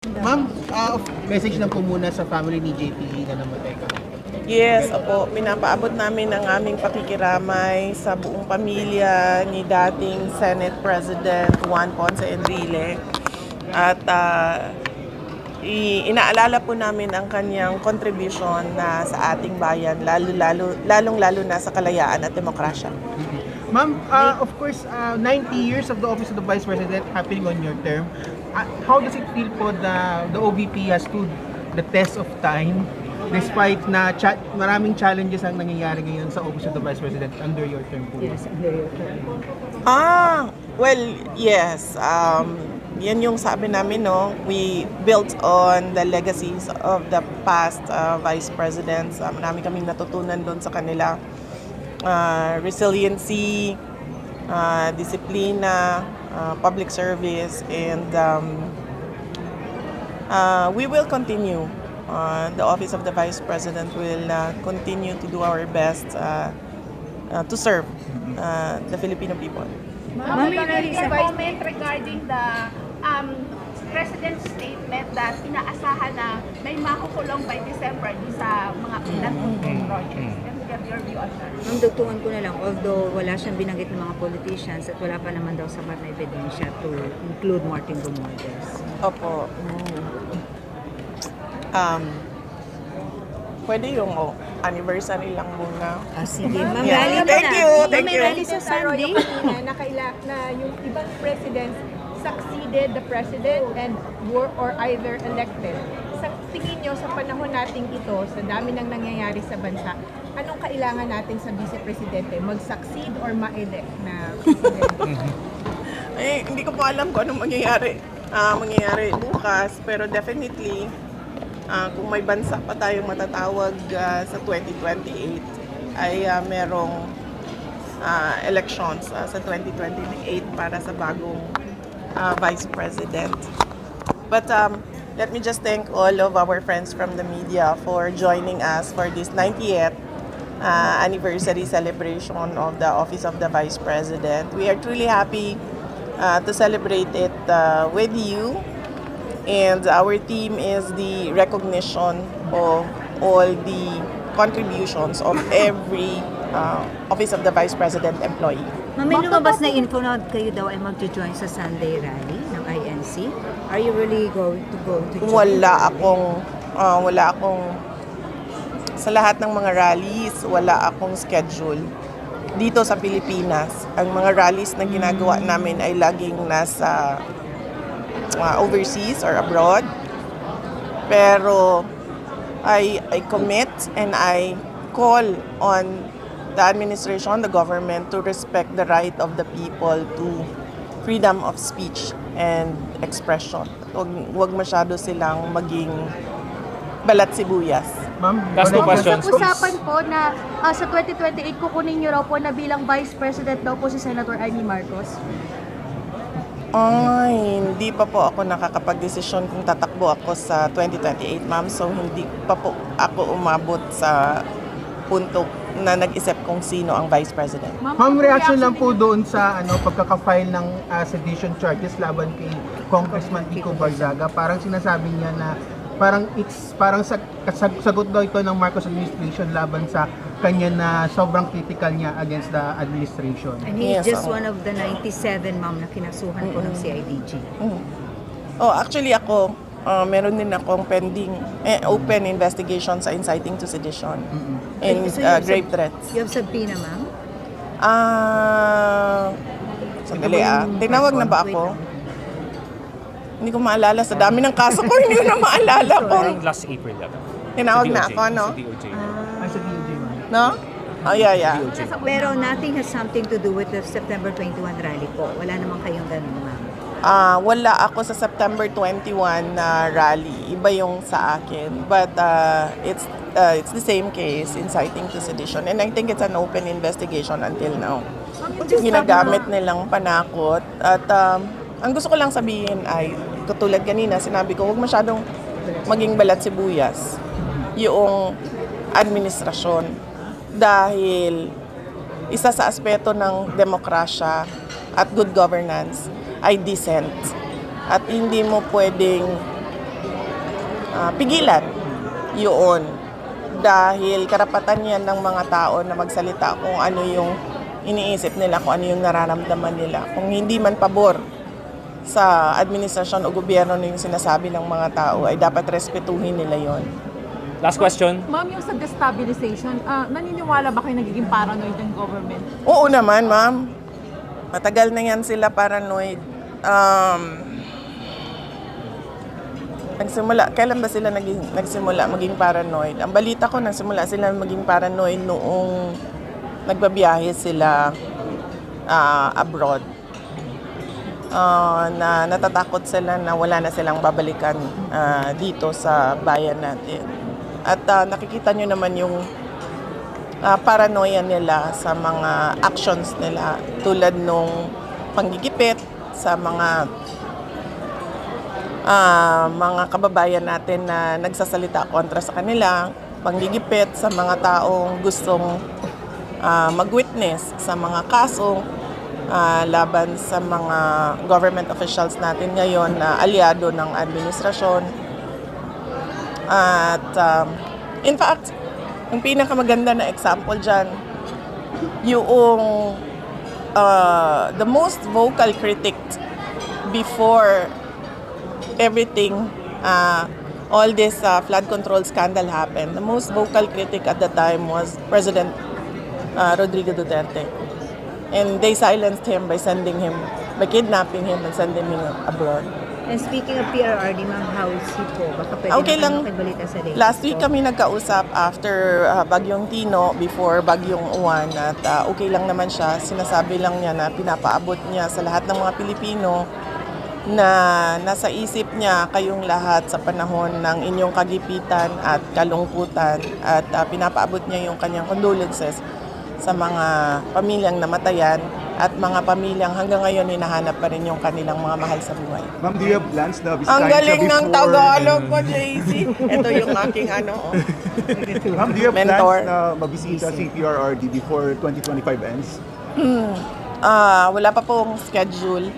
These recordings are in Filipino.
Ma'am, message lang po muna sa family ni JP na namatay ka. Yes, opo. Pinapaabot namin ang aming pakikiramay sa buong pamilya ni dating Senate President Juan Ponce Enrile. At inaalala po namin ang kanyang contribution na sa ating bayan, lalong-lalo na sa kalayaan at demokrasya. Ma'am, of course, 90 years of the office of the Vice President happening on your term. How does it feel po the OVP has stood the test of time despite na maraming challenges ang nangyayari ngayon sa office of the Vice President under your term po? Yes, under your term. Well, yes. Yan yung sabi namin, no? We built on the legacies of the past vice presidents. Marami kaming natutunan doon sa kanila. Resiliency, disiplina, public service, and we will continue. The Office of the Vice President will continue to do our best to serve the Filipino people. Ma'am, a comment regarding the President's statement that inaasahan na may makukulong by December sa mga pinatutong projects. Can we get your view on that? Ang dugtungan ko na lang, although wala siyang binanggit ng mga politicians at wala pa naman daw sapat na ebidensya to include Martin Romualdez. Opo. Pwede yung anniversary lang muna. Sige, ma'am, Yeah. rally ka Thank na. you, Ma'am, thank may you. rally sa Sunday. Na yung ibang presidents succeeded the president and were or either elected. Sa tingin nyo, sa panahon nating ito, sa dami ng nangyayari sa bansa, anong kailangan natin sa vice-presidente? Mag-succeed or ma-elect na presidente? Hindi ko po alam kung anong mangyayari bukas, pero definitely kung may bansa pa tayong matatawag sa 2028 ay merong elections sa 2028 para sa bagong Vice President. But let me just thank all of our friends from the media for joining us for this 90th anniversary celebration of the Office of the Vice President. We are truly happy to celebrate it with you. And our theme is the recognition of all the contributions of every Office of the Vice President employee. Ma'am, may lumabas na info na kayo daw ay mag-join sa Sunday rally ng INC. Are you really going to join? Wala akong sa lahat ng mga rallies, wala akong schedule. Dito sa Pilipinas, ang mga rallies na ginagawa namin ay laging nasa overseas or abroad. Pero I commit and I call on the administration, the government, to respect the right of the people to freedom of speech and expression. Huwag masyado silang maging balat sibuyas. Ma'am, Last two questions, please. Usapan po na sa 2028 kukunin niyo raw po na bilang Vice President daw po si Senator Amy Marcos. Ay, hindi pa po ako nakakapag-desisyon kung tatakbo ako sa 2028, ma'am. So, hindi pa po ako umabot sa punto na nag-isip kung sino ang Vice President. Ma'am, reaction lang po doon sa pagkaka-file ng sedition charges laban kay Congressman Kiko Barzaga. Parang sinasabi niya na parang sagot daw ito ng Marcos administration laban sa kanya na sobrang critical niya against the administration. And he is Yes, just one of the 97, ma'am, na kinasuhan po ng CIDG. Actually ako, meron din akong pending open investigation sa inciting to sedition and So you have grave threats. You have subpoena, ma'am? Sandali tinawag na ba ako? Hindi ko maalala. Sa dami ng kaso ko, hindi ko na maalala kung Last April lang. tinawag Sa na DOJ, ako, no? Sa DOJ. Ay, sa DOJ, ma'am. No? Oh, yeah. Pero nothing has something to do with the September 21 rally po. Wala naman kayong ganun, ma'am. Wala ako sa September 21 na rally. Iba yung sa akin. But it's the same case, inciting to sedition. And I think it's an open investigation until now. Ginagamit nilang panakot. At ang gusto ko lang sabihin ay, katulad kanina, sinabi ko, huwag masyadong maging balat sibuyas yung administrasyon. Dahil isa sa aspeto ng demokrasya at good governance ay dissent. At hindi mo pwedeng pigilan yun. Dahil karapatan yan ng mga tao na magsalita kung ano yung iniisip nila, kung ano yung nararamdaman nila. Kung hindi man pabor sa administrasyon o gobyerno na yung sinasabi ng mga tao, ay dapat respetuhin nila yon. Last question. Ma'am, yung sa destabilization, naniniwala ba kayo nagiging paranoid ng government? Oo naman, ma'am. Matagal na yan sila paranoid. Kailan ba sila nagsimula maging paranoid? Ang balita ko, nagsimula sila maging paranoid noong nagbabiyahe sila abroad. Na natatakot sila na wala na silang babalikan dito sa bayan natin. At nakikita nyo naman yung paranoia nila sa mga actions nila tulad nung panggigipit sa mga kababayan natin na nagsasalita kontra sa kanila, panggigipit sa mga taong gustong mag-witness sa mga kaso laban sa mga government officials natin ngayon na aliado ng administrasyon. At in fact, yung pinakamaganda na example dyan, yung the most vocal critic before everything, all this flood control scandal happened, the most vocal critic at the time was President Rodrigo Duterte. And they silenced him by kidnapping him and sending him abroad. And speaking of PRRD, ma'am, how is he po? Baka pwede Okay na lang. kayo magbalita sa latest Last week po. kami nagkausap after Bagyong Tino, before Bagyong Uwan, at okay lang naman siya. Sinasabi lang niya na pinapaabot niya sa lahat ng mga Pilipino na nasa isip niya kayong lahat sa panahon ng inyong kagipitan at kalungkutan, at pinapaabot niya yung kanyang condolences sa mga pamilyang namatayan at mga pamilyang hanggang ngayon hinahanap pa rin yung kanilang mga mahal sa buhay. Ma'am, do you have plans na Ang bisitahin siya galing ng before? Tagalog ko, JC. Ito yung aking ano. Ma'am, do you have Mentor. plans na mabisita si PRRD before 2025 ends? Wala pa pong schedule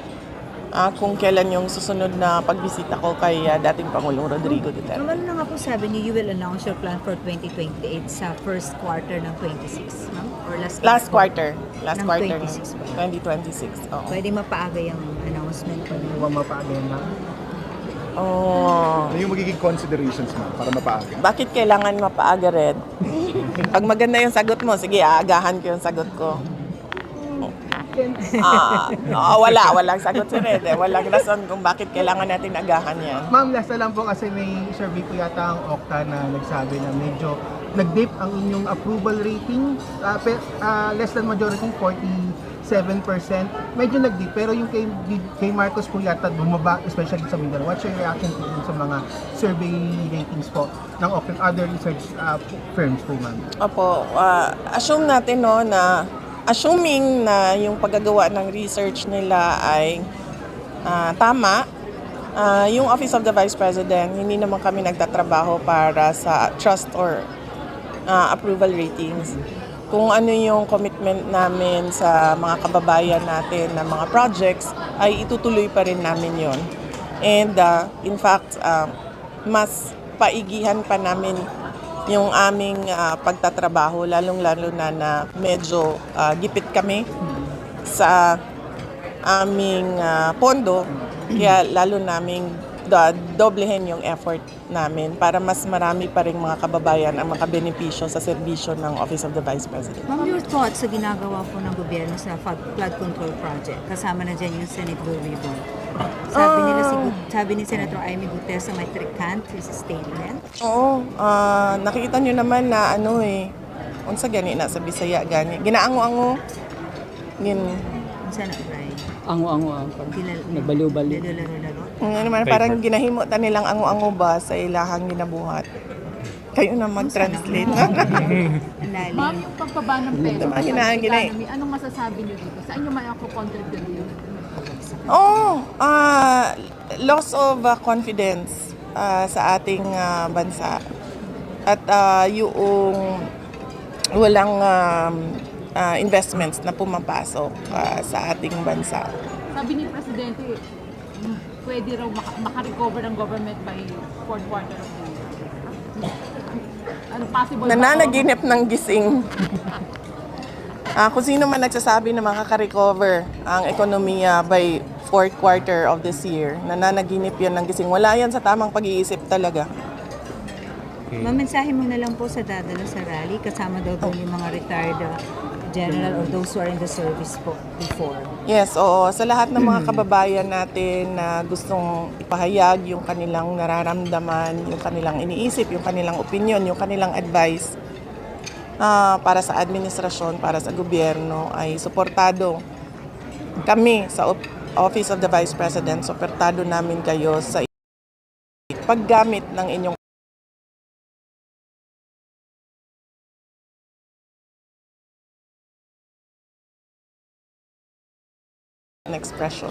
kung kailan yung susunod na pagbisita ko kay dating Pangulong Rodrigo Duterte. Ma'am, ano na nga po sabi niyo, you will announce your plan for 2028 sa first quarter ng 26, ma'am? Or Last quarter. Last Ng quarter. 26 ba? 2026. Oo. Pwede mapaaga yung announcement po. Huwag mapaagen na. Oh. Ano yung magiging considerations, ma'am, para mapaaga? Bakit kailangan mapaaga, Red? Pag maganda yung sagot mo, sige, aagahan ko yung sagot ko. Walang sagot si Red. Walang rason kung bakit kailangan natin agahan yan. Ma'am, last na lang po kasi may survey po yata ang Okta na nagsabi na medyo nag-dip ang inyong approval rating. Less than majority, 47%. Medyo nag-dip. Pero yung kay Marcos po yata bumaba, especially sa Mindanao. What's your reaction po dun sa mga survey ratings po ng Okta and other research firms po, ma'am? Opo, assume natin no na assuming na yung paggagawa ng research nila ay tama, yung Office of the Vice President, hindi naman kami nagtatrabaho para sa trust or approval ratings. Kung ano yung commitment namin sa mga kababayan natin na mga projects, ay itutuloy pa rin namin yon. And in fact, mas paigihan pa namin yung aming pagtatrabaho, lalong-lalo na medyo gipit kami sa aming pondo, kaya lalo naming doblehin yung effort namin para mas marami pa rin mga kababayan ang makabenepisyo sa serbisyo ng Office of the Vice President. Ma'am, your thoughts sa ginagawa po ng gobyerno sa flood control project? Kasama na dyan yung Senate Bill Review. Sabi ni Senator Amy Gutesa may tricant his statement. Oo, nakikita nyo naman na unsa gani na sa Bisaya gani. Ginaango-ango. Sana, right? Ango-ango. Nagbaliw-baliw. Laro-laro. Naman, parang ginahimo ta nilang ango-ango ba sa ilahang ginabuhat. Kayo na mag-translate. Ang Ma'am, lalim. yung pagbaba ng peso Tama, sa ginay. economy, anong masasabi niyo dito? Saan niyo may ako contribute dito? Loss of confidence sa ating bansa. At yung walang investments na pumapasok sa ating bansa. Sabi ni Presidente, pwede raw makarecover ng government by fourth quarter of the year. Ano possible? Nananaginip ng gising. Kung sino man nagsasabi na makaka-recover ang ekonomiya by fourth quarter of this year, nananaginip yan ng gising. Wala yan sa tamang pag-iisip talaga. Mamensahe mo na lang po sa dadalo sa rally, kasama daw doon yung mga retired general or those who are in the service po before. Yes, oo. Sa lahat ng mga kababayan natin na gustong ipahayag yung kanilang nararamdaman, yung kanilang iniisip, yung kanilang opinion, yung kanilang advice para sa administrasyon, para sa gobyerno, ay suportado kami sa Office of the Vice President. Suportado namin kayo sa paggamit ng inyong expression.